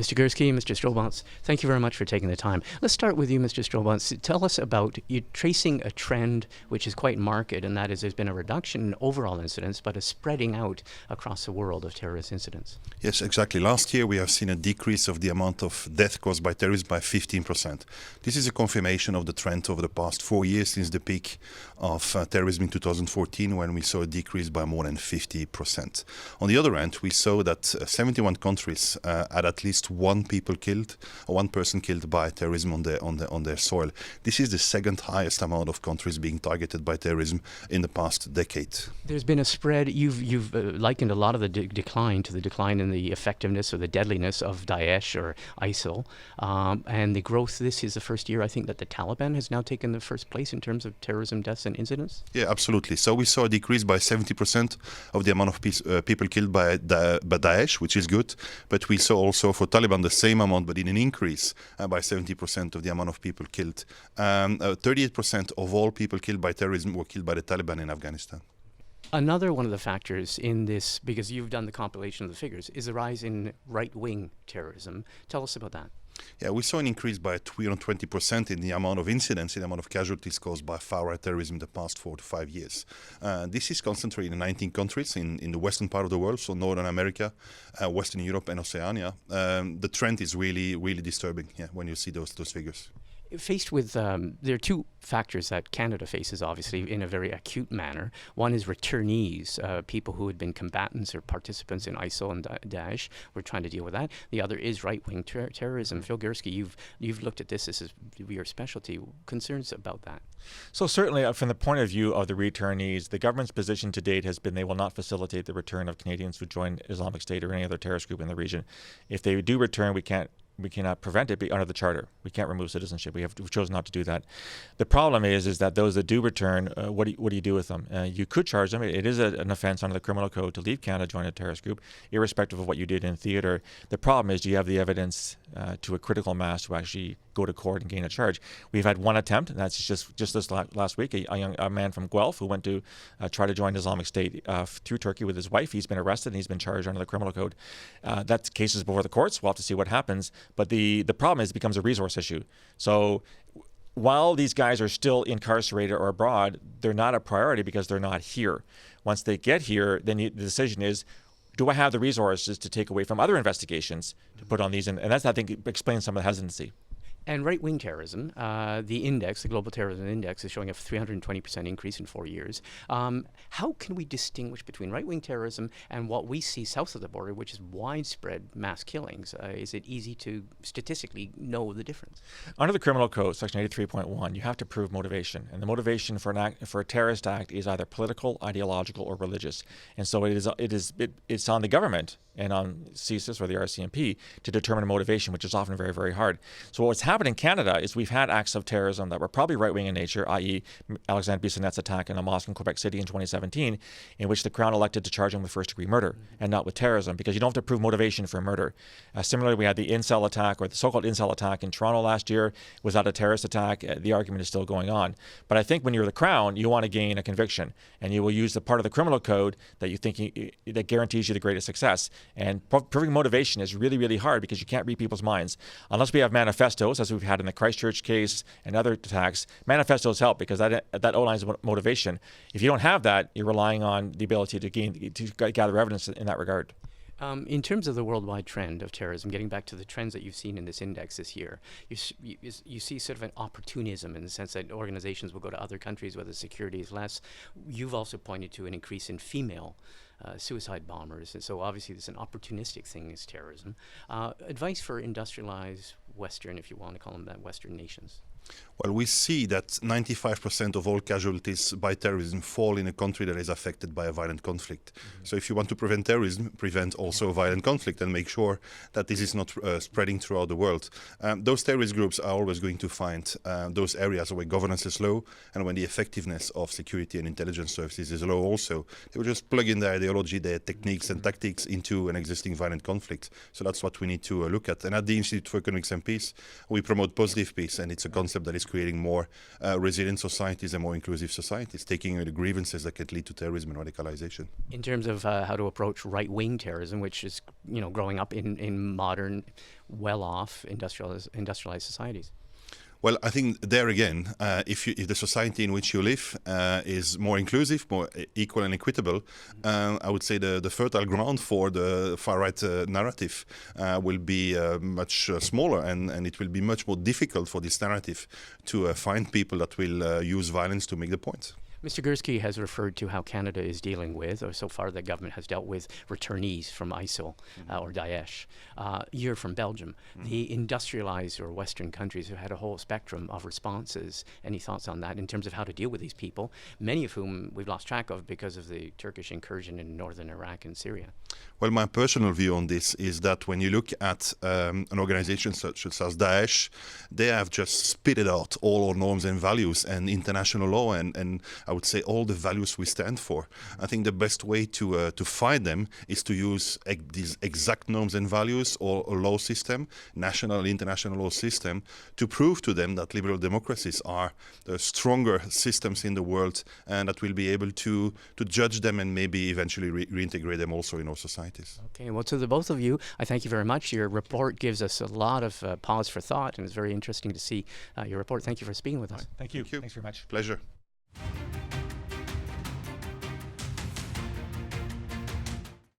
Mr. Gurski, Mr. Stroobants, thank you very much for taking the time. Let's start with you, Mr. Stroobants. Tell us about you tracing a trend which is quite marked, and that is there's been a reduction in overall incidents, but a spreading out across the world of terrorist incidents. Yes, exactly. Last year we have seen a decrease of the amount of death caused by terrorism by 15%. This is a confirmation of the trend over the past 4 years since the peak of terrorism in 2014, when we saw a decrease by more than 50%. On the other hand, we saw that 71 countries had at least one person killed by terrorism on their soil. This is the second highest amount of countries being targeted by terrorism in the past decade. There's been a spread. You've likened a lot of the decline to the decline in the effectiveness or the deadliness of Daesh or ISIL, and the growth. This is the first year, I think, that the Taliban has now taken the first place in terms of terrorism deaths and incidents. Yeah, absolutely. So we saw a decrease by 70% of the amount of people killed by Daesh, which is good, but we saw also for Taliban the same amount, but in an increase by 70% of the amount of people killed. 38% of all people killed by terrorism were killed by the Taliban in Afghanistan. Another one of the factors in this, because you've done the compilation of the figures, is the rise in right-wing terrorism. Tell us about that. Yeah, we saw an increase by 20% in the amount of incidents, in the amount of casualties caused by far-right terrorism in the past 4 to 5 years. This is concentrated in 19 countries in the western part of the world, so Northern America, Western Europe and Oceania. The trend is really, really disturbing, when you see those figures. Faced with, there are two factors that Canada faces, obviously, in a very acute manner. One is returnees, people who had been combatants or participants in ISIL and Daesh. We're trying to deal with that. The other is right-wing terrorism. Phil Gurski, you've looked at this as your specialty. Concerns about that? So certainly, from the point of view of the returnees, the government's position to date has been they will not facilitate the return of Canadians who join Islamic State or any other terrorist group in the region. If they do return, we cannot prevent it under the charter. We can't remove citizenship. We've chosen not to do that. The problem is that those that do return, what do you do with them? You could charge them. It is an offense under the criminal code to leave Canada, join a terrorist group, irrespective of what you did in theater. The problem is, do you have the evidence to a critical mass to actually go to court and gain a charge? We've had one attempt, and that's just this last week, a man from Guelph who went to try to join Islamic State through Turkey with his wife. He's been arrested and he's been charged under the criminal code. That case is before the courts. We'll have to see what happens. But the problem is it becomes a resource issue. So while these guys are still incarcerated or abroad, they're not a priority because they're not here. Once they get here, then the decision is, do I have the resources to take away from other investigations to put on these? And that's, I think, explains some of the hesitancy. And right-wing terrorism, the index, the Global Terrorism Index, is showing a 320% increase in 4 years. How can we distinguish between right-wing terrorism and what we see south of the border, which is widespread mass killings? Is it easy to statistically know the difference? Under the Criminal Code, Section 83.1, you have to prove motivation. And the motivation for a terrorist act is either political, ideological, or religious. And so it's on the government and on CSIS or the RCMP to determine a motivation, which is often very, very hard. So what's happened in Canada is we've had acts of terrorism that were probably right-wing in nature, i.e. Alexandre Bissonnette's attack in a mosque in Quebec City in 2017, in which the Crown elected to charge him with first-degree murder and not with terrorism, because you don't have to prove motivation for murder. Similarly, we had the incel attack, or the so-called incel attack in Toronto last year. Was that a terrorist attack? The argument is still going on. But I think when you're the Crown, you want to gain a conviction, and you will use the part of the criminal code that you think that guarantees you the greatest success. And proving motivation is really, really hard because you can't read people's minds. Unless we have manifestos, as we've had in the Christchurch case and other attacks, manifestos help because that outlines motivation. If you don't have that, you're relying on the ability to gather evidence in that regard. In terms of the worldwide trend of terrorism, getting back to the trends that you've seen in this index this year, you see sort of an opportunism in the sense that organizations will go to other countries where the security is less. You've also pointed to an increase in female suicide bombers, and so obviously there's an opportunistic thing is terrorism. Advice for industrialized Western, if you want to call them that, Western nations? Well, we see that 95% of all casualties by terrorism fall in a country that is affected by a violent conflict. So if you want to prevent terrorism, prevent also violent conflict and make sure that this is not spreading throughout the world. Those terrorist groups are always going to find those areas where governance is low and when the effectiveness of security and intelligence services is low also. They will just plug in their ideology, their techniques and tactics into an existing violent conflict. So that's what we need to look at. And at the Institute for Economics and Peace, we promote positive peace, and it's a concept that is creating more resilient societies and more inclusive societies, taking away the grievances that could lead to terrorism and radicalization. In terms of how to approach right-wing terrorism, which is growing up in modern, well-off industrialized societies. Well, I think there again, if the society in which you live is more inclusive, more equal and equitable, I would say the fertile ground for the far-right narrative will be much smaller, and it will be much more difficult for this narrative to find people that will use violence to make the point. Mr. Gurski has referred to how Canada is dealing with, or so far the government has dealt with, returnees from ISIL or Daesh. You're from Belgium. The industrialized or Western countries have had a whole spectrum of responses. Any thoughts on that in terms of how to deal with these people, many of whom we've lost track of because of the Turkish incursion in northern Iraq and Syria? Well, my personal view on this is that when you look at an organization such as Daesh, they have just spitted out all our norms and values and international law and I would say all the values we stand for. I think the best way to fight them is to use these exact norms and values or a law system, national and international law system, to prove to them that liberal democracies are the stronger systems in the world and that we'll be able to judge them and maybe eventually reintegrate them also in our societies. Okay, well, to the both of you, I thank you very much. Your report gives us a lot of pause for thought, and it's very interesting to see your report. Thank you for speaking with us. Thank you. Thank you. Thanks very much. Pleasure.